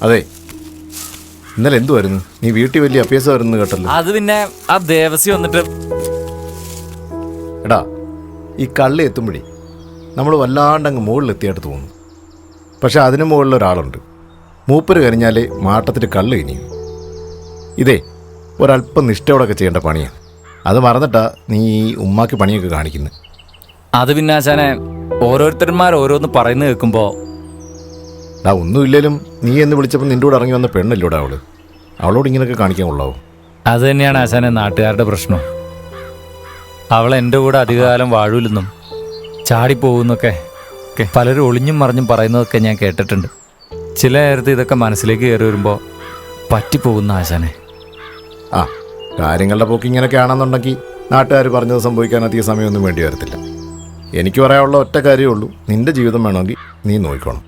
അതെ, ഇന്നലെ എന്തുവായിരുന്നു? നീ വീട്ടിൽ വലിയ അഭ്യാസമായിരുന്നു കേട്ടല്ലോ. അത് പിന്നെ ആ ദേവസ്വം വന്നിട്ട്. എടാ, ഈ കള്ളി എത്തുമ്പോഴേ നമ്മൾ വല്ലാണ്ടങ്ങ് മുകളിലെത്തിയായിട്ട് തോന്നുന്നു. പക്ഷെ അതിന് മുകളിൽ ഒരാളുണ്ട്. മൂപ്പര് കരിഞ്ഞാലേ മാട്ടത്തിൽ കള്ള് ഇനിയും. ഇതേ ഒരല്പം നിഷ്ഠയോടൊക്കെ ചെയ്യേണ്ട പണിയാണ്. അത് മറന്നിട്ടാ നീ ഈ ഉമ്മാക്ക് പണിയൊക്കെ കാണിക്കുന്നത്. അത് പിന്നെ ആശാനെ, ഓരോരുത്തന്മാർ ഓരോന്ന് പറയുന്നത് കേൾക്കുമ്പോൾ. ഒന്നുമില്ലേലും നീ എന്ന് വിളിച്ചപ്പോൾ നിൻ്റെ കൂടെ ഇറങ്ങി വന്ന പെണ്ണല്ലോടെ അവള്. അവളോട് ഇങ്ങനെയൊക്കെ കാണിക്കാൻ കൊള്ളാവോ? അത് തന്നെയാണ് ആശാനെ നാട്ടുകാരുടെ പ്രശ്നം. അവൾ എൻ്റെ കൂടെ അധികകാലം വാഴൂലെന്നും ചാടിപ്പോകുന്നൊക്കെ പലരും ഒളിഞ്ഞും മറിഞ്ഞും പറയുന്നതൊക്കെ ഞാൻ കേട്ടിട്ടുണ്ട്. ചില നേരത്ത് ഇതൊക്കെ മനസ്സിലേക്ക് കയറി വരുമ്പോൾ പറ്റിപ്പോകുന്ന ആശാനെ. ആ, കാര്യങ്ങളുടെ പോക്ക് ഇങ്ങനെയൊക്കെ ആണെന്നുണ്ടെങ്കിൽ നാട്ടുകാർ പറഞ്ഞത് സംഭവിക്കാൻ അധികം സമയമൊന്നും വേണ്ടി വരത്തില്ല. എനിക്ക് പറയാനുള്ള ഒറ്റ കാര്യമേ ഉള്ളൂ, നിൻ്റെ ജീവിതം വേണമെങ്കിൽ നീ നോക്കിക്കോണം.